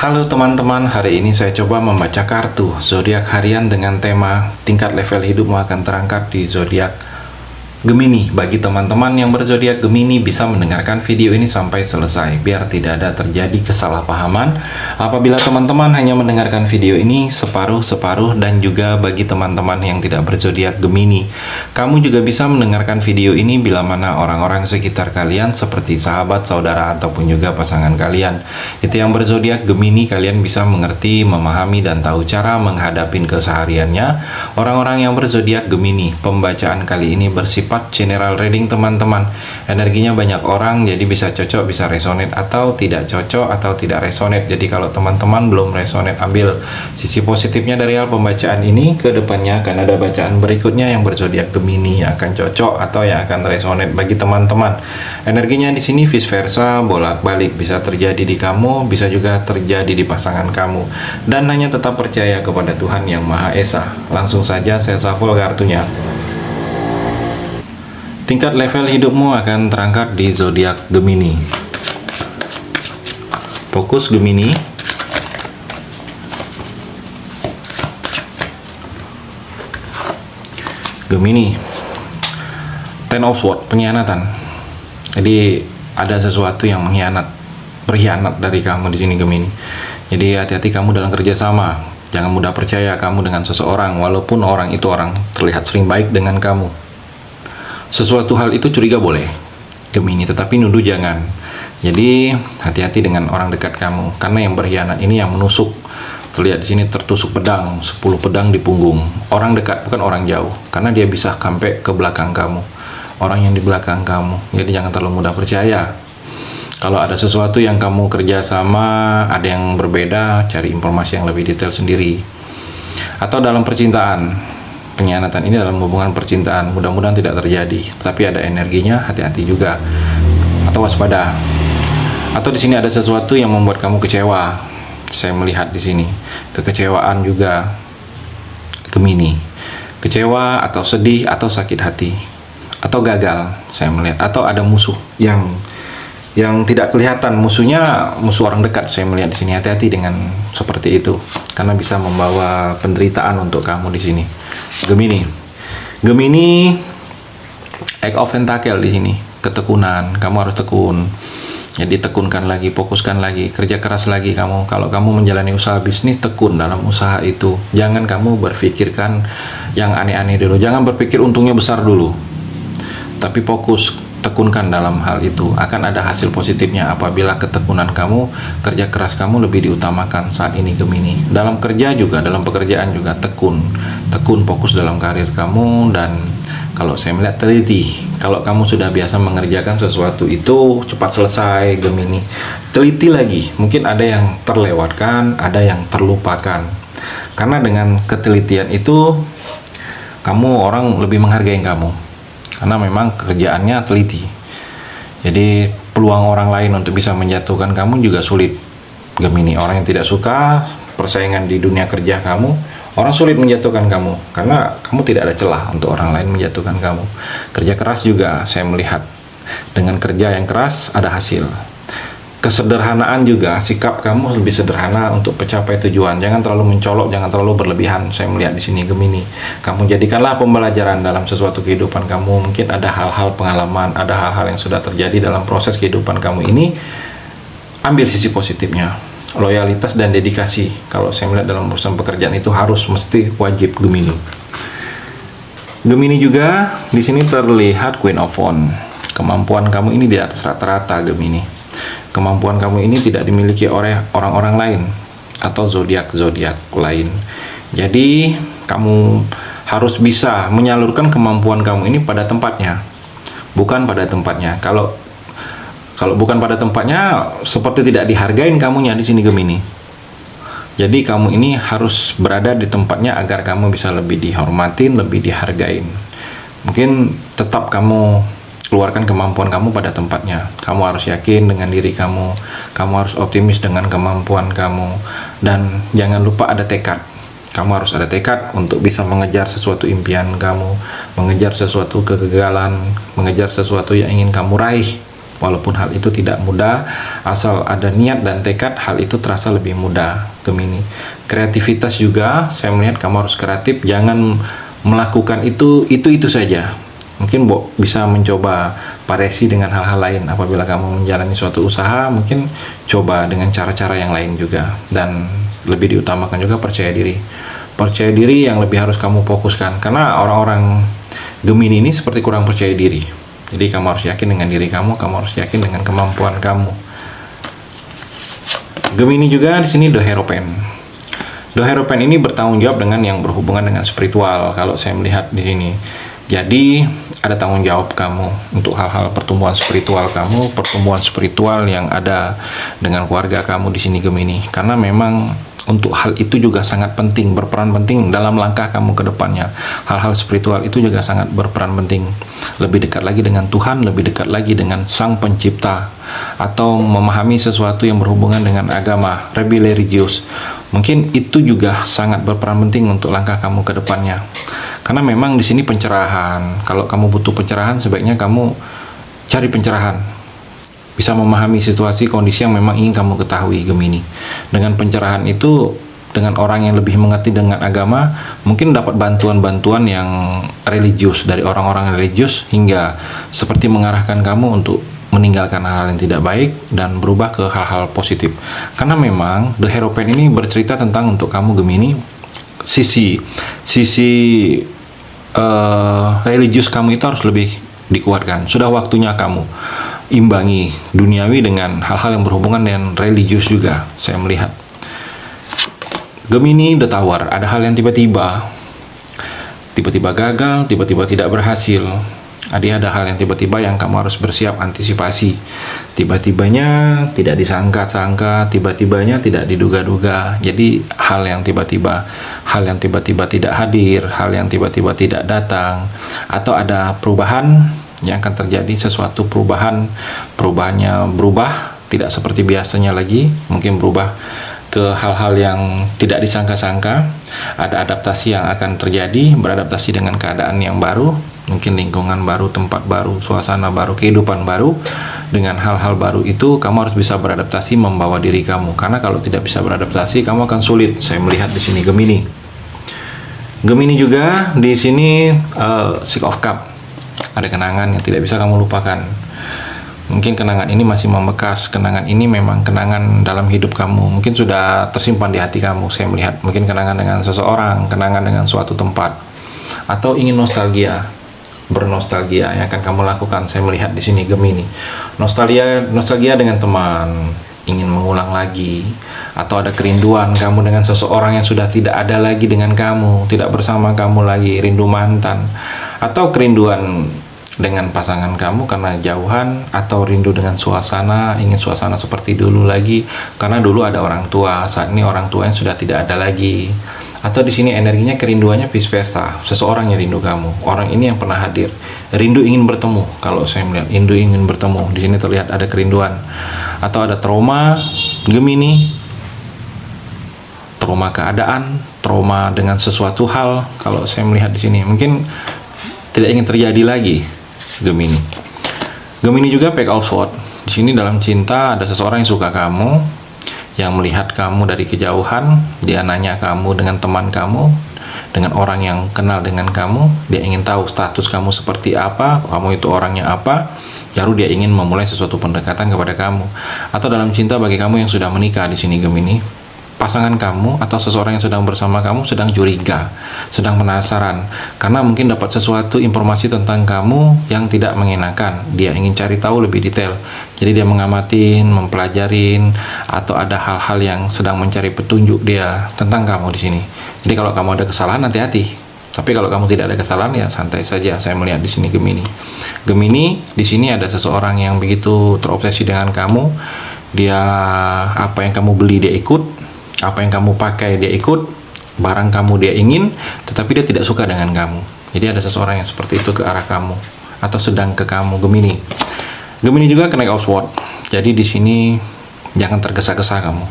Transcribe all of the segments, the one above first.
Halo teman-teman, hari ini saya coba membaca kartu zodiak harian dengan tema tingkat level hidupmu akan terangkat di zodiak Gemini. Bagi teman-teman yang berzodiak Gemini bisa mendengarkan video ini sampai selesai biar tidak ada terjadi kesalahpahaman apabila teman-teman hanya mendengarkan video ini separuh-separuh. Dan juga bagi teman-teman yang tidak berzodiak Gemini, kamu juga bisa mendengarkan video ini bila mana orang-orang sekitar kalian seperti sahabat, saudara, ataupun juga pasangan kalian itu yang berzodiak Gemini, kalian bisa mengerti, memahami, dan tahu cara menghadapi kesehariannya. Orang-orang yang berzodiak Gemini, pembacaan kali ini bersifat general reading teman-teman. Energinya banyak orang, jadi bisa cocok, bisa resonate, atau tidak cocok, atau tidak resonate. Jadi kalau teman-teman belum resonate, ambil sisi positifnya dari hal pembacaan ini. Ke depannya akan ada bacaan berikutnya yang berzodiak Gemini yang akan cocok atau yang akan resonate bagi teman-teman. Energinya di sini vice versa, bolak-balik, bisa terjadi di kamu, bisa juga terjadi di pasangan kamu. Dan hanya tetap percaya kepada Tuhan Yang Maha Esa. Langsung saja saya shuffle kartunya. Tingkat level hidupmu akan terangkat di zodiak Gemini. Fokus Gemini. Gemini. Ten of Swords, pengkhianatan. Jadi ada sesuatu yang berkhianat dari kamu di sini Gemini. Jadi hati-hati kamu dalam kerjasama. Jangan mudah percaya kamu dengan seseorang, walaupun orang itu terlihat sering baik dengan kamu. Sesuatu hal itu curiga boleh Gemini, tetapi nuduh jangan. Jadi hati-hati dengan orang dekat kamu, karena yang berkhianat ini yang menusuk. Terlihat di sini tertusuk pedang, 10 pedang di punggung. Orang dekat, bukan orang jauh, karena dia bisa sampai ke belakang kamu. Orang yang di belakang kamu. Jadi jangan terlalu mudah percaya. Kalau ada sesuatu yang kamu kerjasama, ada yang berbeda, cari informasi yang lebih detail sendiri. Atau dalam percintaan, pengkhianatan ini dalam hubungan percintaan, mudah-mudahan tidak terjadi, tapi ada energinya, hati-hati juga atau waspada. Atau di sini ada sesuatu yang membuat kamu kecewa. Saya melihat di sini kekecewaan juga Gemini. Kecewa atau sedih atau sakit hati atau gagal saya melihat, atau ada musuh yang tidak kelihatan, musuhnya musuh orang dekat. Saya melihat di sini, hati-hati dengan seperti itu karena bisa membawa penderitaan untuk kamu di sini Gemini. Gemini, Eight of Pentacle di sini, ketekunan. Kamu harus tekun. Jadi tekunkan lagi, fokuskan lagi, kerja keras lagi kamu. Kalau kamu menjalani usaha bisnis, tekun dalam usaha itu. Jangan kamu berpikirkan yang aneh-aneh dulu. Jangan berpikir untungnya besar dulu. Tapi fokus, tekunkan dalam hal itu. Akan ada hasil positifnya apabila ketekunan kamu, kerja keras kamu lebih diutamakan saat ini Gemini. Dalam kerja juga, dalam pekerjaan juga tekun, fokus dalam karir kamu. Dan kalau saya melihat teliti. Kalau kamu sudah biasa mengerjakan sesuatu itu, cepat selesai Gemini. Teliti lagi, mungkin ada yang terlewatkan, ada yang terlupakan. Karena dengan ketelitian itu, orang lebih menghargai kamu. Karena memang kerjaannya teliti. Jadi peluang orang lain untuk bisa menjatuhkan kamu juga sulit Gemini. Orang yang tidak suka persaingan di dunia kerja kamu, orang sulit menjatuhkan kamu karena kamu tidak ada celah untuk orang lain menjatuhkan kamu. Kerja keras juga saya melihat, dengan kerja yang keras ada hasil. Kesederhanaan juga, sikap kamu lebih sederhana untuk mencapai tujuan. Jangan terlalu mencolok, jangan terlalu berlebihan. Saya melihat di sini Gemini. Kamu jadikanlah pembelajaran dalam sesuatu kehidupan kamu. Mungkin ada hal-hal pengalaman, ada hal-hal yang sudah terjadi dalam proses kehidupan kamu ini. Ambil sisi positifnya. Loyalitas dan dedikasi. Kalau saya melihat dalam urusan pekerjaan itu harus mesti wajib Gemini. Gemini juga di sini terlihat Queen of Wands. Kemampuan kamu ini di atas rata-rata Gemini. Kemampuan kamu ini tidak dimiliki oleh orang-orang lain atau zodiak-zodiak lain. Jadi kamu harus bisa menyalurkan kemampuan kamu ini pada tempatnya, bukan pada tempatnya. Kalau bukan pada tempatnya, seperti tidak dihargain kamunya di sini Gemini. Jadi kamu ini harus berada di tempatnya agar kamu bisa lebih dihormatin, lebih dihargain. Mungkin tetap kamu keluarkan kemampuan kamu pada tempatnya. Kamu harus yakin dengan diri kamu. Kamu harus optimis dengan kemampuan kamu. Dan jangan lupa ada tekad. Kamu harus ada tekad untuk bisa mengejar sesuatu impian kamu, mengejar sesuatu kegagalan, mengejar sesuatu yang ingin kamu raih. Walaupun hal itu tidak mudah, asal ada niat dan tekad, hal itu terasa lebih mudah, Gemini. Kreativitas juga, saya melihat kamu harus kreatif, jangan melakukan itu saja. Mungkin bisa mencoba variasi dengan hal-hal lain. Apabila kamu menjalani suatu usaha, mungkin coba dengan cara-cara yang lain juga. Dan lebih diutamakan juga percaya diri. Percaya diri yang lebih harus kamu fokuskan. Karena orang-orang Gemini ini seperti kurang percaya diri. Jadi kamu harus yakin dengan diri kamu harus yakin dengan kemampuan kamu. Gemini juga di sini The Hierophant. The Hierophant ini bertanggung jawab dengan yang berhubungan dengan spiritual kalau saya melihat di sini. Jadi ada tanggung jawab kamu untuk hal-hal pertumbuhan spiritual kamu, pertumbuhan spiritual yang ada dengan keluarga kamu di sini Gemini. Karena memang untuk hal itu juga sangat penting, berperan penting dalam langkah kamu ke depannya. Hal-hal spiritual itu juga sangat berperan penting. Lebih dekat lagi dengan Tuhan, lebih dekat lagi dengan Sang Pencipta, atau memahami sesuatu yang berhubungan dengan agama, religius. Mungkin itu juga sangat berperan penting untuk langkah kamu ke depannya. Karena memang di sini pencerahan. Kalau kamu butuh pencerahan, sebaiknya kamu cari pencerahan. Bisa memahami situasi kondisi yang memang ingin kamu ketahui Gemini. Dengan pencerahan itu, dengan orang yang lebih mengerti dengan agama, mungkin dapat bantuan-bantuan yang religius dari orang-orang religius, hingga seperti mengarahkan kamu untuk meninggalkan hal-hal yang tidak baik dan berubah ke hal-hal positif. Karena memang The Hierophant ini bercerita tentang untuk kamu Gemini, sisi religius kamu itu harus lebih dikuatkan. Sudah waktunya kamu imbangi duniawi dengan hal-hal yang berhubungan dengan religius juga, saya melihat. Gemini The Tower, ada hal yang tiba-tiba gagal, tiba-tiba tidak berhasil. Ada hal yang tiba-tiba yang kamu harus bersiap antisipasi. Tiba-tibanya tidak disangka-sangka, tiba-tibanya tidak diduga-duga. Jadi hal yang tiba-tiba tidak hadir, hal yang tiba-tiba tidak datang, atau ada perubahan yang akan terjadi, sesuatu perubahannya berubah, tidak seperti biasanya lagi, mungkin berubah ke hal-hal yang tidak disangka-sangka. Ada adaptasi yang akan terjadi, beradaptasi dengan keadaan yang baru, mungkin lingkungan baru, tempat baru, suasana baru, kehidupan baru. Dengan hal-hal baru itu kamu harus bisa beradaptasi, membawa diri kamu. Karena kalau tidak bisa beradaptasi, kamu akan sulit. Saya melihat di sini Gemini. Gemini juga di sini Six of Cups. Ada kenangan yang tidak bisa kamu lupakan. Mungkin kenangan ini masih membekas. Kenangan ini memang kenangan dalam hidup kamu. Mungkin sudah tersimpan di hati kamu. Saya melihat mungkin kenangan dengan seseorang, kenangan dengan suatu tempat, atau ingin nostalgia, bernostalgia yang akan kamu lakukan. Saya melihat di sini Gemini. Nostalgia dengan teman, ingin mengulang lagi, atau ada kerinduan kamu dengan seseorang yang sudah tidak ada lagi dengan kamu, tidak bersama kamu lagi, rindu mantan, atau kerinduan dengan pasangan kamu karena jauhan, atau rindu dengan suasana, ingin suasana seperti dulu lagi karena dulu ada orang tua, saat ini orang tuanya sudah tidak ada lagi. Atau di sini energinya kerinduannya vice versa, seseorang yang rindu kamu, orang ini yang pernah hadir, rindu ingin bertemu. Kalau saya melihat rindu ingin bertemu, di sini terlihat ada kerinduan. Atau ada trauma Gemini, trauma keadaan, trauma dengan sesuatu hal. Kalau saya melihat di sini mungkin tidak ingin terjadi lagi Gemini. Gemini juga Page of Swords. Di sini dalam cinta ada seseorang yang suka kamu, yang melihat kamu dari kejauhan. Dia nanya kamu dengan teman kamu, dengan orang yang kenal dengan kamu. Dia ingin tahu status kamu seperti apa, kamu itu orangnya apa. Lalu dia ingin memulai sesuatu pendekatan kepada kamu. Atau dalam cinta bagi kamu yang sudah menikah di sini Gemini, pasangan kamu atau seseorang yang sedang bersama kamu sedang curiga, sedang penasaran, karena mungkin dapat sesuatu informasi tentang kamu yang tidak mengenakan. Dia ingin cari tahu lebih detail. Jadi dia mengamatin, mempelajarin, atau ada hal-hal yang sedang mencari petunjuk dia tentang kamu di sini. Jadi kalau kamu ada kesalahan, hati-hati. Tapi kalau kamu tidak ada kesalahan, ya santai saja. Saya melihat di sini Gemini. Gemini, di sini ada seseorang yang begitu terobsesi dengan kamu. Dia, apa yang kamu beli dia ikut, apa yang kamu pakai dia ikut, barang kamu dia ingin, tetapi dia tidak suka dengan kamu. Jadi ada seseorang yang seperti itu ke arah kamu, atau sedang ke kamu Gemini. Gemini juga Knight of Swords. Jadi di sini jangan tergesa-gesa kamu.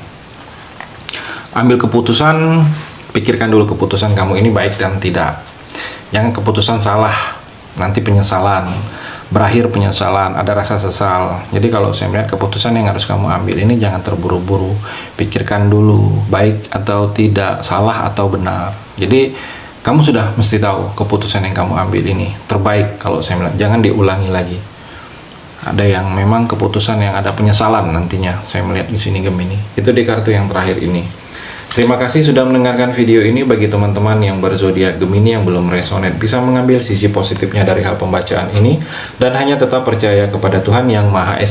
Ambil keputusan, pikirkan dulu keputusan kamu ini baik dan tidak. Jangan keputusan salah, nanti penyesalan. berakhir penyesalan, ada rasa sesal. Jadi kalau saya melihat keputusan yang harus kamu ambil ini jangan terburu-buru, pikirkan dulu baik atau tidak, salah atau benar. Jadi kamu sudah mesti tahu keputusan yang kamu ambil ini terbaik. Kalau saya melihat jangan diulangi lagi. Ada yang memang keputusan yang ada penyesalan nantinya, saya melihat di sini Gemini. Itu di kartu yang terakhir ini. Terima kasih sudah mendengarkan video ini. Bagi teman-teman yang berzodiak Gemini yang belum resonate, bisa mengambil sisi positifnya dari hal pembacaan ini dan hanya tetap percaya kepada Tuhan Yang Maha Esa.